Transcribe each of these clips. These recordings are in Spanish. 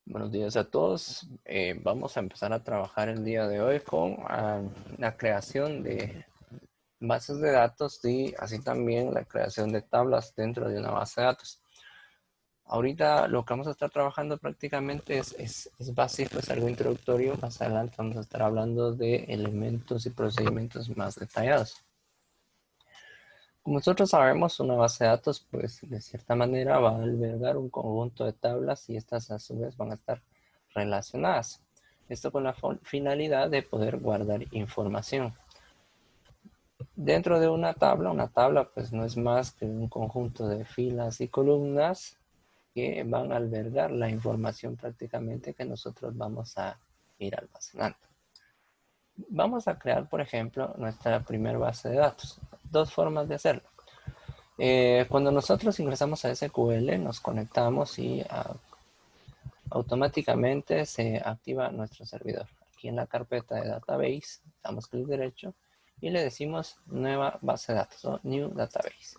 Buenos días a todos. Vamos a empezar a trabajar el día de hoy con la creación de bases de datos y así también la creación de tablas dentro de una base de datos. Ahorita lo que vamos a estar trabajando prácticamente es básico, es algo introductorio. Más adelante vamos a estar hablando de elementos y procedimientos más detallados. Como nosotros sabemos, una base de datos, pues de cierta manera va a albergar un conjunto de tablas y estas a su vez van a estar relacionadas. Esto con la finalidad de poder guardar información. Dentro de una tabla pues no es más que un conjunto de filas y columnas que van a albergar la información prácticamente que nosotros vamos a ir almacenando. Vamos a crear, por ejemplo, nuestra primera base de datos. Dos formas de hacerlo. Cuando nosotros ingresamos a SQL, nos conectamos y automáticamente se activa nuestro servidor. Aquí en la carpeta de database, damos clic derecho y le decimos nueva base de datos o new database.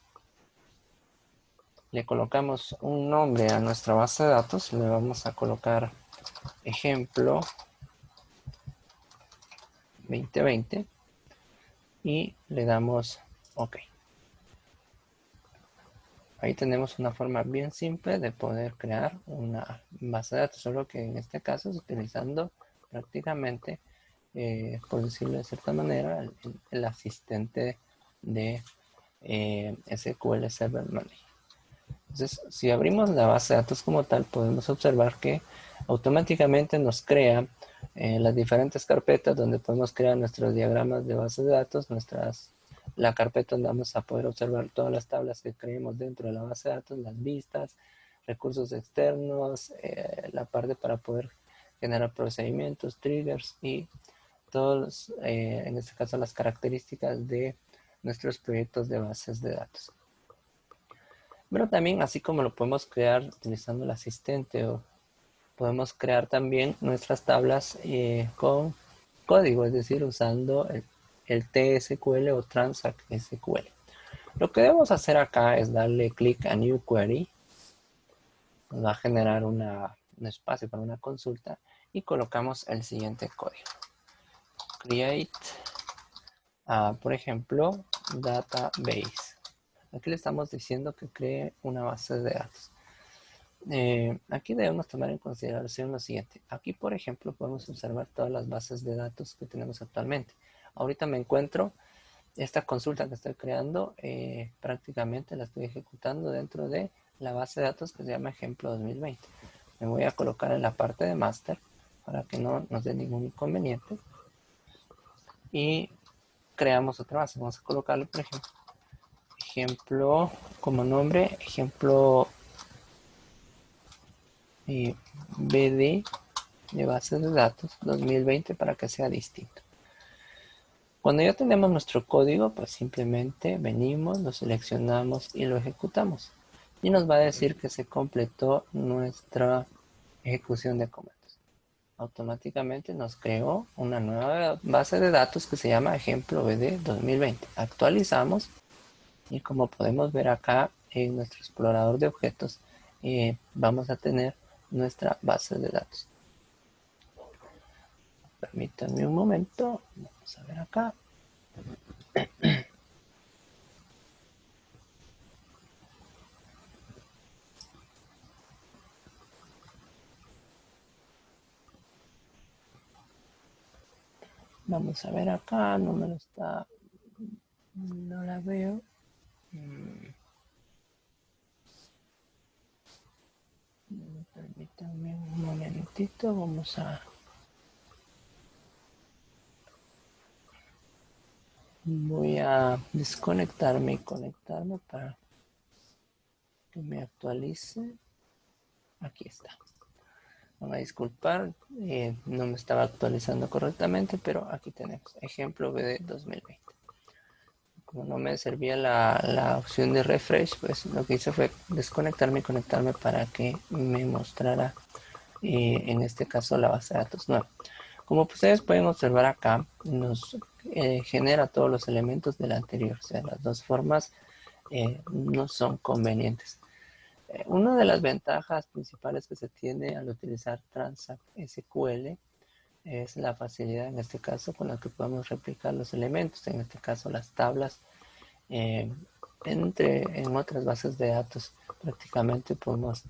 Le colocamos un nombre a nuestra base de datos, le vamos a colocar ejemplo 2020 y le damos OK. Ahí tenemos una forma bien simple de poder crear una base de datos, solo que en este caso es utilizando prácticamente, por decirlo de cierta manera, el asistente de SQL Server Manager. Entonces, si abrimos la base de datos como tal, podemos observar que automáticamente nos crea las diferentes carpetas donde podemos crear nuestros diagramas de base de datos, la carpeta donde vamos a poder observar todas las tablas que creemos dentro de la base de datos, las vistas, recursos externos, la parte para poder generar procedimientos, triggers y todos, en este caso, las características de nuestros proyectos de bases de datos. Pero también, así como lo podemos crear utilizando el asistente, o podemos crear también nuestras tablas con código, es decir, usando el TSQL o Transact SQL. Lo que debemos hacer acá es darle clic a New Query. Nos va a generar un espacio para una consulta y colocamos el siguiente código. Create, por ejemplo, database. Aquí le estamos diciendo que cree una base de datos. Aquí debemos tomar en consideración lo siguiente. Aquí, por ejemplo, podemos observar todas las bases de datos que tenemos actualmente. Ahorita me encuentro, esta consulta que estoy creando, prácticamente la estoy ejecutando dentro de la base de datos que se llama ejemplo 2020. Me voy a colocar en la parte de master para que no nos dé ningún inconveniente. Y creamos otra base. Vamos a colocarle, por ejemplo, como nombre, ejemplo BD de bases de datos 2020 para que sea distinto. Cuando ya tenemos nuestro código, pues simplemente venimos, lo seleccionamos y lo ejecutamos. Y nos va a decir que se completó nuestra ejecución de comandos. Automáticamente nos creó una nueva base de datos que se llama ejemplo BD 2020. Actualizamos y como podemos ver acá en nuestro explorador de objetos, vamos a tener nuestra base de datos. Permítanme un momento, vamos a ver acá. Vamos a ver acá, no me lo está, no la veo. Permítanme un momentito, voy a desconectarme y conectarme para que me actualice. Aquí está. Van a disculpar, no me estaba actualizando correctamente, pero aquí tenemos ejemplo BD 2020. Como no me servía la opción de refresh, pues lo que hice fue desconectarme y conectarme para que me mostrara, en este caso, la base de datos nueva. Como ustedes pueden observar acá, nos genera todos los elementos del anterior, o sea, las dos formas no son convenientes. Una de las ventajas principales que se tiene al utilizar Transact SQL es la facilidad en este caso con la que podemos replicar los elementos, en este caso las tablas, en otras bases de datos. Prácticamente podemos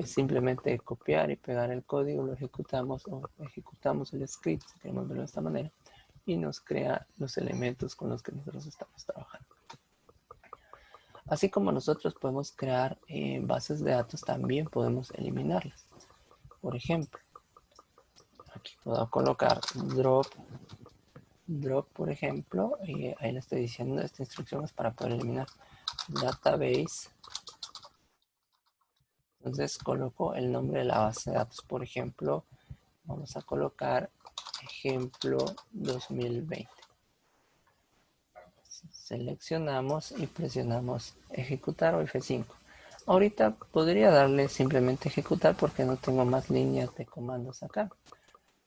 simplemente copiar y pegar el código, lo ejecutamos o ejecutamos el script, si queremos verlo de esta manera, y nos crea los elementos con los que nosotros estamos trabajando. Así como nosotros podemos crear bases de datos, también podemos eliminarlas. Por ejemplo, aquí puedo colocar drop, por ejemplo, y ahí le estoy diciendo, esta instrucción es para poder eliminar database. Entonces coloco el nombre de la base de datos. Por ejemplo, vamos a colocar ejemplo 2020. Seleccionamos y presionamos ejecutar o F5. Ahorita podría darle simplemente ejecutar porque no tengo más líneas de comandos acá.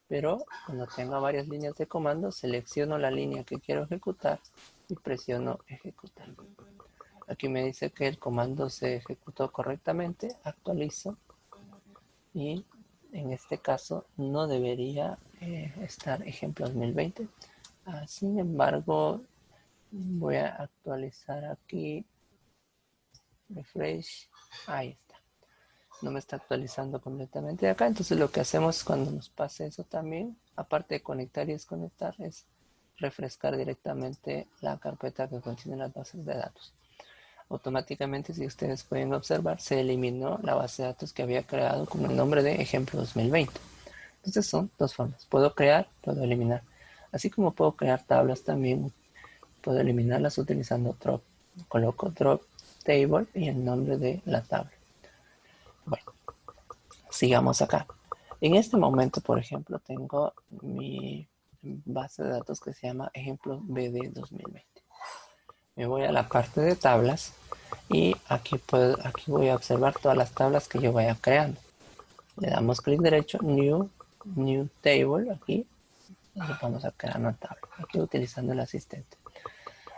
Pero cuando tenga varias líneas de comandos, selecciono la línea que quiero ejecutar y presiono ejecutar. Aquí me dice que el comando se ejecutó correctamente, actualizo y en este caso no debería estar ejemplo 2020. Sin embargo, voy a actualizar aquí, refresh, ahí está. No me está actualizando completamente de acá, entonces lo que hacemos cuando nos pase eso también, aparte de conectar y desconectar, es refrescar directamente la carpeta que contiene las bases de datos. Automáticamente, si ustedes pueden observar, se eliminó la base de datos que había creado con el nombre de ejemplo 2020. Entonces son dos formas, puedo crear, puedo eliminar. Así como puedo crear tablas también, puedo eliminarlas utilizando drop. Coloco drop table y el nombre de la tabla. Bueno, sigamos acá. En este momento, por ejemplo, tengo mi base de datos que se llama ejemplo BD 2020. Me voy a la parte de tablas y aquí voy a observar todas las tablas que yo vaya creando. Le damos clic derecho, New Table, aquí, y vamos a crear una tabla, aquí utilizando el asistente.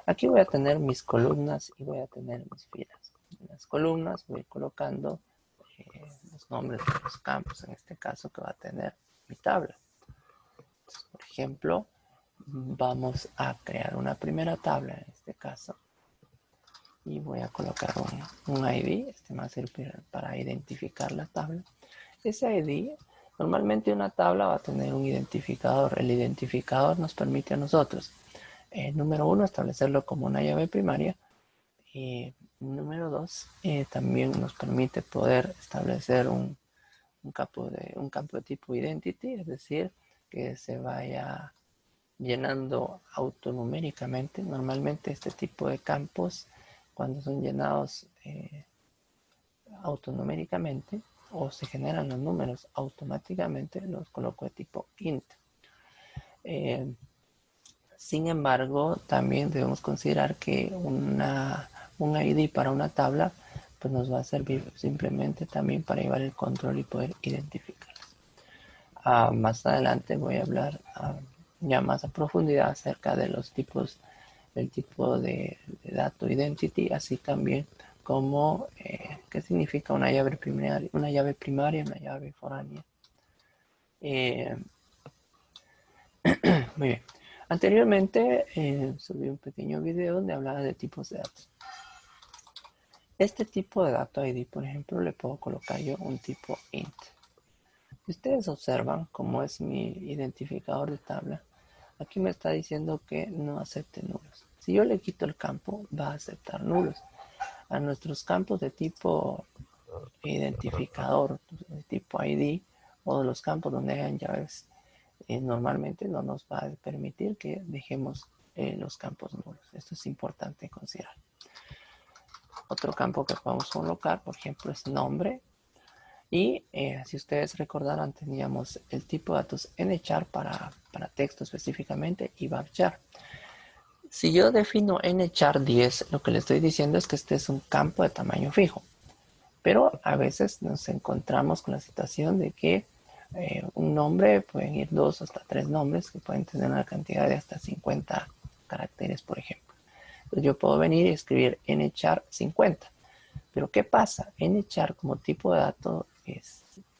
Aquí voy a tener mis columnas y voy a tener mis filas. En las columnas voy colocando los nombres de los campos, en este caso que va a tener mi tabla. Entonces, por ejemplo, vamos a crear una primera tabla, en este caso, y voy a colocar un ID, este va a servir para identificar la tabla. Ese ID, normalmente una tabla va a tener un identificador. El identificador nos permite a nosotros, número uno, establecerlo como una llave primaria. Y número dos, también nos permite poder establecer un campo de tipo identity, es decir, que se vaya llenando autonuméricamente. Normalmente este tipo de campos, cuando son llenados autonuméricamente o se generan los números automáticamente, los coloco de tipo int. Sin embargo, también debemos considerar que un ID para una tabla pues nos va a servir simplemente también para llevar el control y poder identificarlas. Más adelante voy a hablar ya más a profundidad acerca de los tipos, del tipo de dato identity, así también como qué significa una llave primaria, una llave foránea. Muy bien. Anteriormente subí un pequeño video donde hablaba de tipos de datos. Este tipo de dato ID, por ejemplo, le puedo colocar yo un tipo int. Si ustedes observan cómo es mi identificador de tabla, aquí me está diciendo que no acepte nulos. Si yo le quito el campo, va a aceptar nulos. A nuestros campos de tipo identificador, de tipo ID, o los campos donde hayan llaves, normalmente no nos va a permitir que dejemos los campos nulos. Esto es importante considerar. Otro campo que podemos colocar, por ejemplo, es nombre. Y si ustedes recordarán, teníamos el tipo de datos nchar para texto específicamente y varchar. Si yo defino nchar 10, lo que le estoy diciendo es que este es un campo de tamaño fijo. Pero a veces nos encontramos con la situación de que un nombre, pueden ir 2 hasta 3 nombres que pueden tener una cantidad de hasta 50 caracteres, por ejemplo. Entonces yo puedo venir y escribir nchar 50. Pero ¿qué pasa? NCHAR como tipo de dato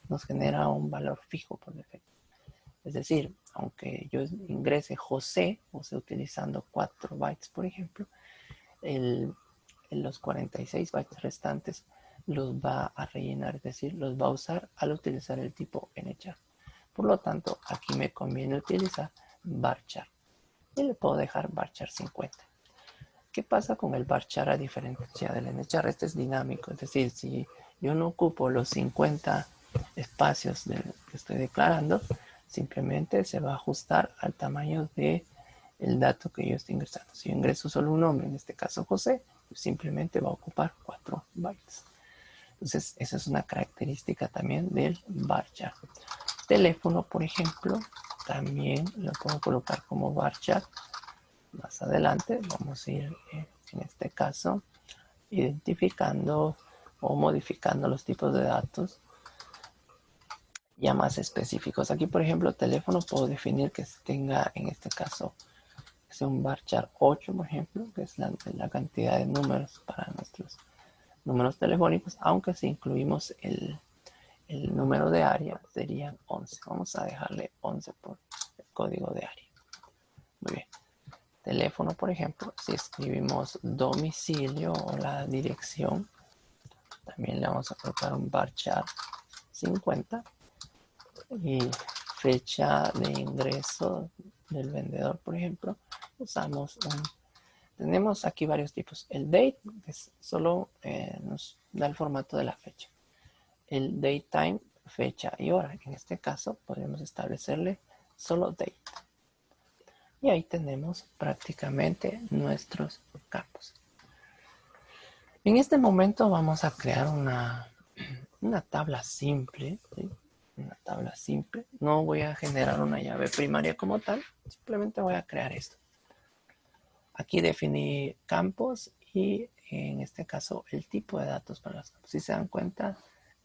nos genera un valor fijo por defecto. Es decir, aunque yo ingrese José utilizando 4 bytes, por ejemplo, los 46 bytes restantes los va a rellenar, es decir, los va a usar al utilizar el tipo NCHAR. Por lo tanto, aquí me conviene utilizar varchar y le puedo dejar varchar 50. ¿Qué pasa con el varchar a diferencia del NCHAR? Este es dinámico, es decir, si yo no ocupo los 50 espacios que estoy declarando, simplemente se va a ajustar al tamaño de el dato que yo estoy ingresando. Si yo ingreso solo un nombre, en este caso José, pues simplemente va a ocupar 4 bytes. Entonces, esa es una característica también del varchar. Teléfono, por ejemplo, también lo puedo colocar como varchar. Más adelante vamos a ir, en este caso, identificando o modificando los tipos de datos ya más específicos. Aquí, por ejemplo, teléfono puedo definir que tenga, en este caso, que sea un varchar 8, por ejemplo, que es la cantidad de números para nuestros números telefónicos, aunque si incluimos el número de área serían 11. Vamos a dejarle 11 por el código de área. Muy bien. Teléfono, por ejemplo, si escribimos domicilio o la dirección, también le vamos a colocar un varchar 50 y fecha de ingreso del vendedor, por ejemplo, usamos tenemos aquí varios tipos. El date, que solo nos da el formato de la fecha. El date time, fecha y hora. En este caso podemos establecerle solo date. Y ahí tenemos prácticamente nuestros campos. En este momento vamos a crear una tabla simple, ¿sí? Una tabla simple. No voy a generar una llave primaria como tal, simplemente voy a crear esto. Aquí definí campos y en este caso el tipo de datos para los campos. Si se dan cuenta,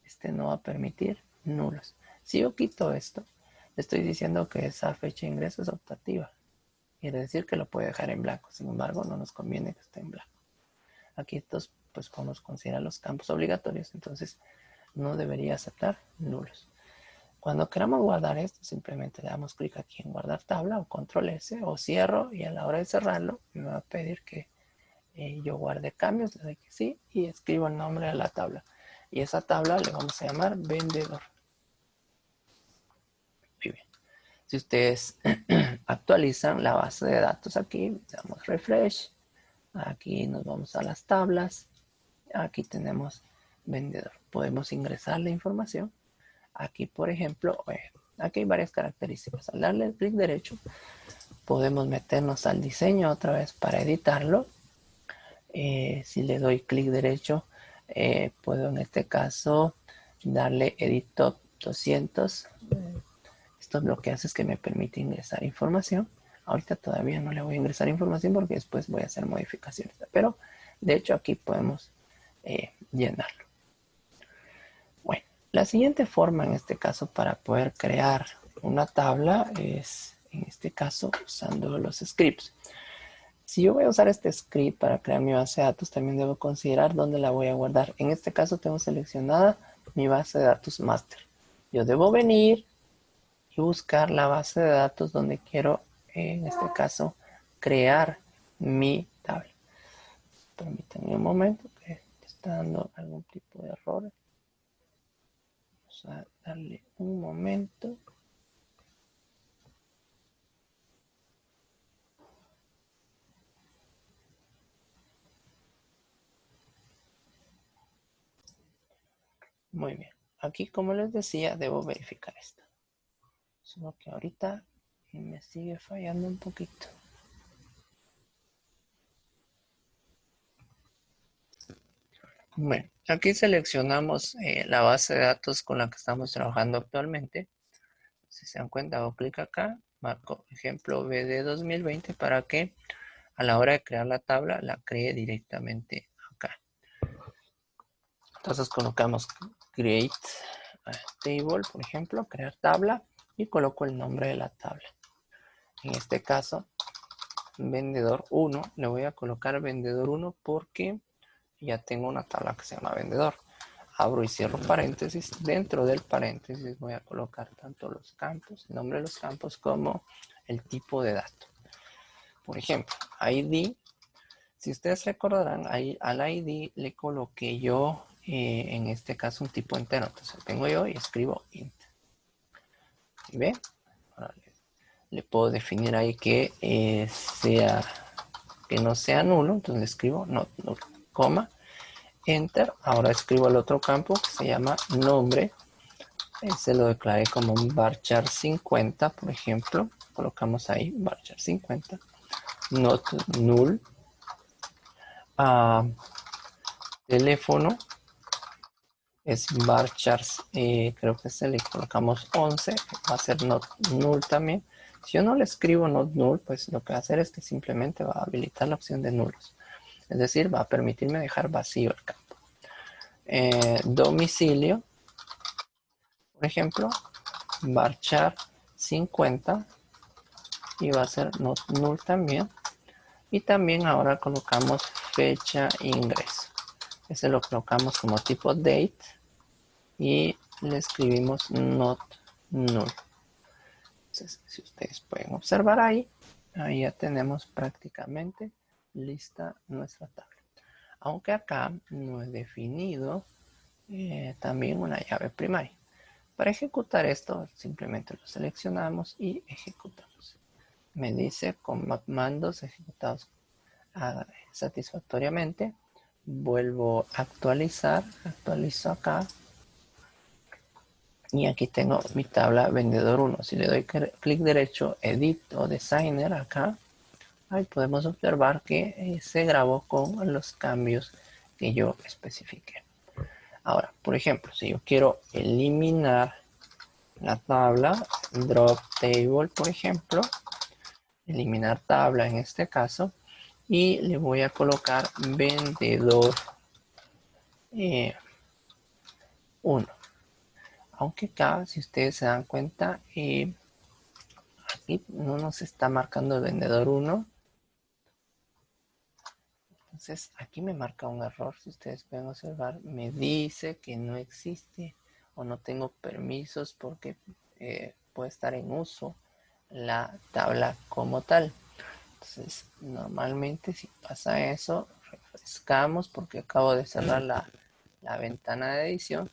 este no va a permitir nulos. Si yo quito esto, le estoy diciendo que esa fecha de ingreso es optativa. Quiere decir que lo puede dejar en blanco. Sin embargo, no nos conviene que esté en blanco. Aquí estos pues podemos considerar los campos obligatorios. Entonces no debería aceptar nulos. Cuando queramos guardar esto, simplemente le damos clic aquí en guardar tabla o control S o cierro y a la hora de cerrarlo me va a pedir que yo guarde cambios, le doy que sí y escribo el nombre de la tabla. Y esa tabla le vamos a llamar vendedor. Muy bien. Si ustedes actualizan la base de datos aquí, damos refresh. Aquí nos vamos a las tablas. Aquí tenemos vendedor. Podemos ingresar la información. Aquí, por ejemplo, aquí hay varias características. Al darle clic derecho, podemos meternos al diseño otra vez para editarlo. Si le doy clic derecho, puedo en este caso darle Edit Top 200. Esto lo que hace es que me permite ingresar información. Ahorita todavía no le voy a ingresar información porque después voy a hacer modificaciones. Pero de hecho aquí podemos llenarlo. Bueno, la siguiente forma en este caso para poder crear una tabla es en este caso usando los scripts. Si yo voy a usar este script para crear mi base de datos, también debo considerar dónde la voy a guardar. En este caso tengo seleccionada mi base de datos master. Yo debo venir y buscar la base de datos donde quiero, en este caso, crear mi tabla. Permítanme un momento que está dando algún tipo de error. Vamos a darle un momento. Muy bien. Aquí, como les decía, debo verificar esto. Solo que ahorita me sigue fallando un poquito. Bueno, aquí seleccionamos la base de datos con la que estamos trabajando actualmente. Si se dan cuenta, hago clic acá, marco ejemplo BD 2020 para que a la hora de crear la tabla la cree directamente acá. Entonces colocamos create table, por ejemplo, crear tabla y coloco el nombre de la tabla. En este caso, vendedor 1, le voy a colocar vendedor 1 porque ya tengo una tabla que se llama vendedor. Abro y cierro paréntesis. Dentro del paréntesis voy a colocar tanto los campos, el nombre de los campos, como el tipo de dato. Por ejemplo, ID. Si ustedes recordarán, ahí al ID le coloqué yo, en este caso, un tipo entero. Entonces tengo yo y escribo int. ¿Sí ven? Ahora le puedo definir ahí que no sea nulo. Entonces le escribo not null, coma, enter. Ahora escribo el otro campo que se llama nombre. Se lo declaré como un varchar 50, por ejemplo. Colocamos ahí varchar 50. Not null. Teléfono es varchar, creo que le colocamos 11, va a ser not null también. Si yo no le escribo not null, pues lo que va a hacer es que simplemente va a habilitar la opción de nulos. Es decir, va a permitirme dejar vacío el campo. Domicilio, por ejemplo, varchar 50 y va a ser not null también. Y también ahora colocamos fecha ingreso. Ese lo colocamos como tipo date y le escribimos not null. Entonces, si ustedes pueden observar ahí ya tenemos prácticamente lista nuestra tabla. Aunque acá no he definido también una llave primaria. Para ejecutar esto, simplemente lo seleccionamos y ejecutamos. Me dice comandos ejecutados satisfactoriamente. Vuelvo a actualizar, actualizo acá. Y aquí tengo mi tabla vendedor 1. Si le doy clic derecho, edit o designer acá, ahí podemos observar que se grabó con los cambios que yo especifiqué. Ahora, por ejemplo, si yo quiero eliminar la tabla, drop table, por ejemplo, eliminar tabla en este caso, y le voy a colocar vendedor 1. Aunque acá, si ustedes se dan cuenta, aquí no nos está marcando el vendedor 1. Entonces aquí me marca un error. Si ustedes pueden observar, me dice que no existe o no tengo permisos porque puede estar en uso la tabla como tal. Entonces normalmente si pasa eso, refrescamos porque acabo de cerrar la ventana de edición.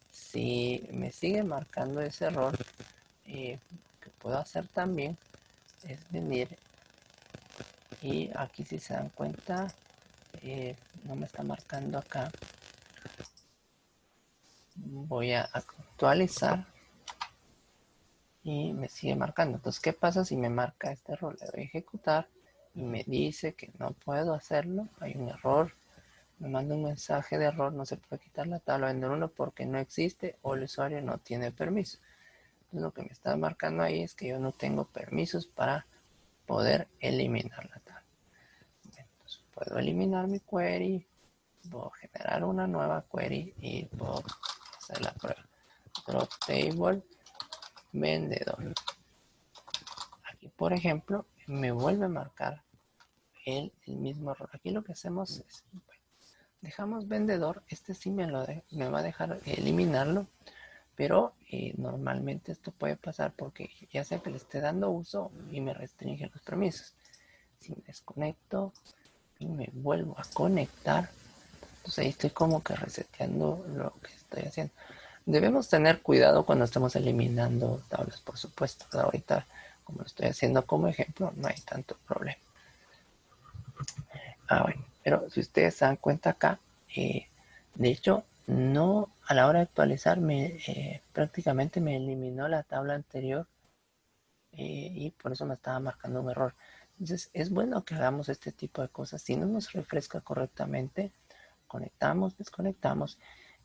Si me sigue marcando ese error, que puedo hacer también es venir y aquí, si se dan cuenta, no me está marcando acá. Voy a actualizar y me sigue marcando. Entonces, ¿qué pasa si me marca este error? Le doy a ejecutar y me dice que no puedo hacerlo, hay un error, me manda un mensaje de error, no se puede quitar la tabla vendedor 1 porque no existe o el usuario no tiene permiso. Entonces, lo que me está marcando ahí es que yo no tengo permisos para poder eliminar la tabla. Entonces, puedo eliminar mi query, puedo generar una nueva query y puedo hacer la prueba. Drop table vendedor. Aquí, por ejemplo, me vuelve a marcar el mismo error. Aquí lo que hacemos es, dejamos vendedor. Este sí me va a dejar eliminarlo, pero normalmente esto puede pasar porque ya sea que le esté dando uso y me restringe los permisos. Si me desconecto y me vuelvo a conectar, entonces ahí estoy como que reseteando lo que estoy haciendo. Debemos tener cuidado cuando estamos eliminando tablas, por supuesto. Pero ahorita, como lo estoy haciendo como ejemplo, no hay tanto problema. Bueno, pero si ustedes se dan cuenta acá, de hecho, no, a la hora de actualizar, prácticamente me eliminó la tabla anterior y por eso me estaba marcando un error. Entonces, es bueno que hagamos este tipo de cosas. Si no nos refresca correctamente, conectamos, desconectamos.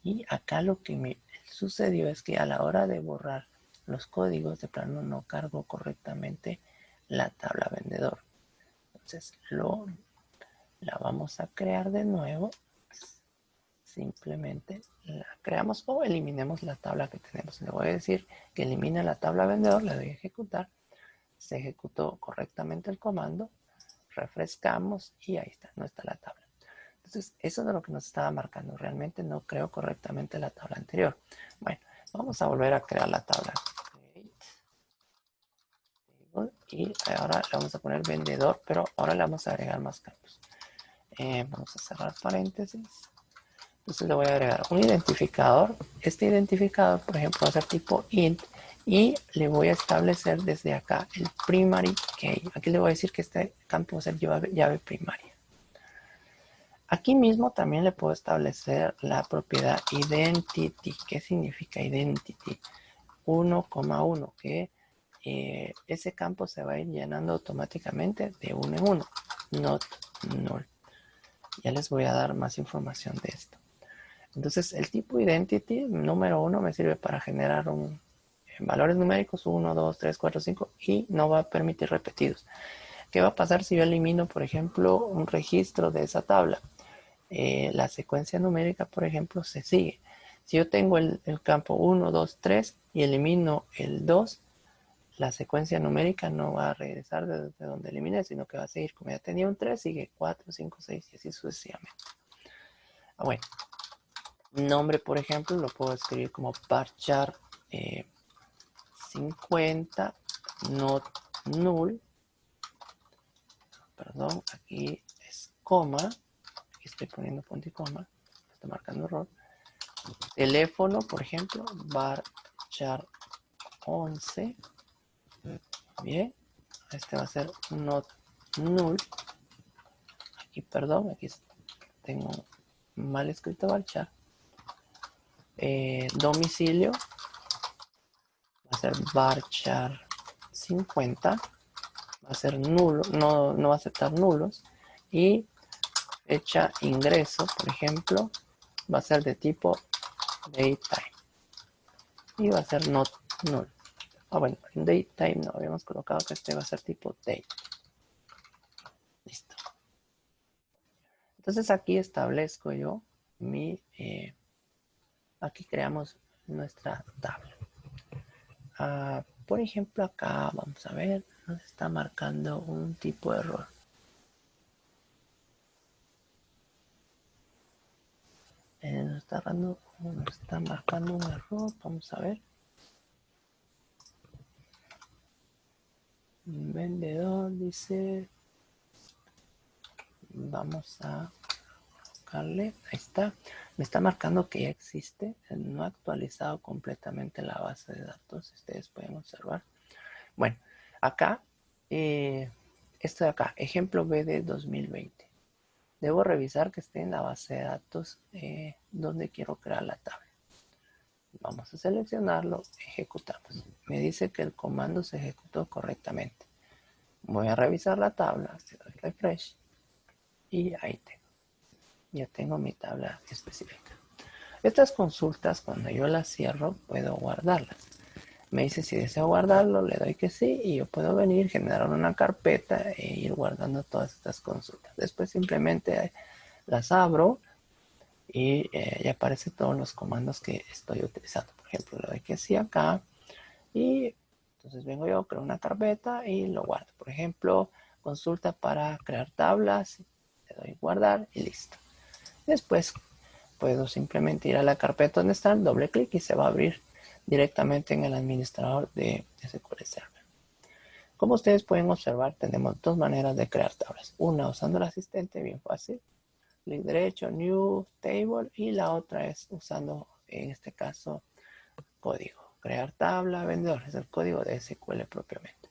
Y acá lo que me sucedió es que a la hora de borrar los códigos, de plano no cargó correctamente la tabla vendedor. Entonces la vamos a crear de nuevo. Simplemente la creamos o eliminemos la tabla que tenemos. Le voy a decir que elimine la tabla vendedor, le doy a ejecutar. Se ejecutó correctamente el comando, refrescamos y ahí está, no está la tabla. Entonces, eso es lo que nos estaba marcando. Realmente no creo correctamente la tabla anterior. Bueno, vamos a volver a crear la tabla. Y ahora le vamos a poner vendedor, pero ahora le vamos a agregar más campos. Vamos a cerrar paréntesis. Entonces le voy a agregar un identificador. Este identificador, por ejemplo, va a ser tipo int. Y le voy a establecer desde acá el primary key. Aquí le voy a decir que este campo va a ser llave primaria. Aquí mismo también le puedo establecer la propiedad identity. ¿Qué significa identity? 1,1, que ese campo se va a ir llenando automáticamente de 1 en 1. Not null. Ya les voy a dar más información de esto. Entonces, el tipo identity número 1 me sirve para generar valores numéricos 1, 2, 3, 4, 5 y no va a permitir repetidos. ¿Qué va a pasar si yo elimino, por ejemplo, un registro de esa tabla? La secuencia numérica, por ejemplo, se sigue. Si yo tengo el campo 1, 2, 3 y elimino el 2, la secuencia numérica no va a regresar desde donde eliminé, sino que va a seguir. Como ya tenía un 3, sigue 4, 5, 6 y así sucesivamente. Bueno, nombre, por ejemplo, lo puedo escribir como parchar 50 not null. Perdón, aquí es coma. Aquí estoy poniendo punto y coma. Está marcando error. Teléfono, por ejemplo, varchar 11. Bien, este va a ser not null. Aquí, perdón, aquí tengo mal escrito varchar. Domicilio va a ser varchar 50. Va a ser nulo, no va a aceptar nulos. Y fecha ingreso, por ejemplo, va a ser de tipo datetime. Y va a ser not null. Bueno, en datetime no habíamos colocado que este va a ser tipo date. Listo. Entonces aquí establezco yo mi... aquí creamos nuestra tabla. Por ejemplo, acá vamos a ver, nos está marcando un tipo de error. Nos está marcando un error, vamos a ver. Vendedor dice, vamos a buscarle, ahí está, me está marcando que ya existe, no ha actualizado completamente la base de datos, ustedes pueden observar. Bueno, acá, esto de acá, ejemplo B de 2020. Debo revisar que esté en la base de datos donde quiero crear la tabla. Vamos a seleccionarlo, ejecutamos. Me dice que el comando se ejecutó correctamente. Voy a revisar la tabla, le doy refresh y ahí tengo. Ya tengo mi tabla específica. Estas consultas, cuando yo las cierro, puedo guardarlas. Me dice si deseo guardarlo, le doy que sí y yo puedo venir, generar una carpeta e ir guardando todas estas consultas. Después simplemente las abro y ya aparecen todos los comandos que estoy utilizando. Por ejemplo, le doy que sí acá y entonces vengo yo, creo una carpeta y lo guardo. Por ejemplo, consulta para crear tablas, le doy guardar y listo. Después puedo simplemente ir a la carpeta donde están, doble clic y se va a abrir directamente en el administrador de SQL Server. Como ustedes pueden observar, tenemos dos maneras de crear tablas. Una usando el asistente, bien fácil. Clic derecho, New Table, y la otra es usando, en este caso, código. Crear tabla, vendedor, es el código de SQL propiamente.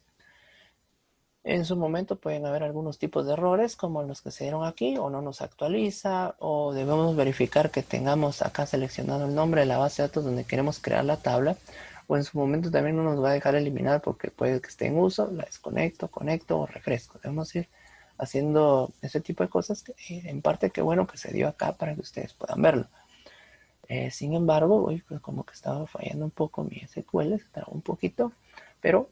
En su momento pueden haber algunos tipos de errores como los que se dieron aquí, o no nos actualiza, o debemos verificar que tengamos acá seleccionado el nombre de la base de datos donde queremos crear la tabla, o en su momento también no nos va a dejar eliminar porque puede que esté en uso, la desconecto, conecto o refresco. Debemos ir haciendo ese tipo de cosas que, en parte qué bueno que se dio acá para que ustedes puedan verlo. Sin embargo, pues como que estaba fallando un poco mi SQL, se trabó un poquito, pero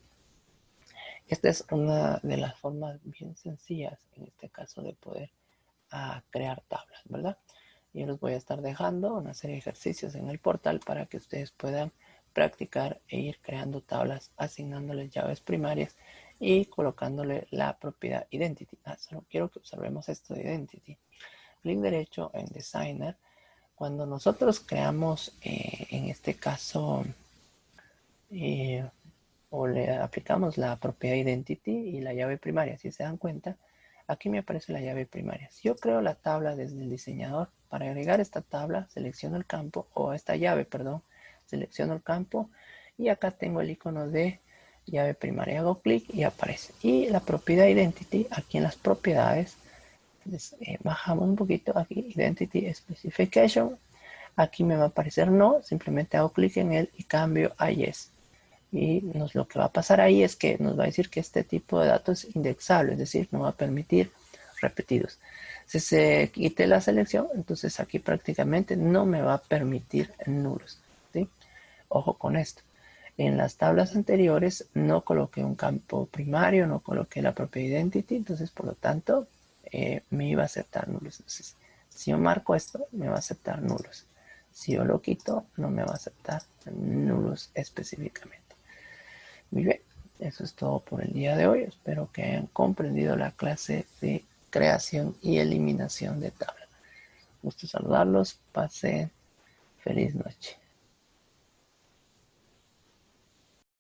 esta es una de las formas bien sencillas, en este caso, de poder crear tablas, ¿verdad? Yo les voy a estar dejando una serie de ejercicios en el portal para que ustedes puedan practicar e ir creando tablas, asignándoles llaves primarias y colocándole la propiedad identity. Solo quiero que observemos esto de identity. clic derecho en Designer. Cuando nosotros creamos, en este caso, o le aplicamos la propiedad identity y la llave primaria, si se dan cuenta, aquí me aparece la llave primaria. Si yo creo la tabla desde el diseñador, para agregar esta tabla, selecciono el campo, o esta llave, perdón, selecciono el campo, y acá tengo el icono de llave primaria. Hago clic y aparece. Y la propiedad identity, aquí en las propiedades, bajamos un poquito, aquí Identity Specification, aquí me va a aparecer no, simplemente hago clic en él y cambio a Yes. Y lo que va a pasar ahí es que nos va a decir que este tipo de datos es indexable, es decir, no va a permitir repetidos. Si se quite la selección, entonces aquí prácticamente no me va a permitir nulos, ¿sí? Ojo con esto. En las tablas anteriores no coloqué un campo primario, no coloqué la propiedad identity, entonces por lo tanto me iba a aceptar nulos. Entonces, si yo marco esto, me va a aceptar nulos. Si yo lo quito, no me va a aceptar nulos específicamente. Muy bien, eso es todo por el día de hoy. Espero que hayan comprendido la clase de creación y eliminación de tabla. Gusto saludarlos. Pasen feliz noche.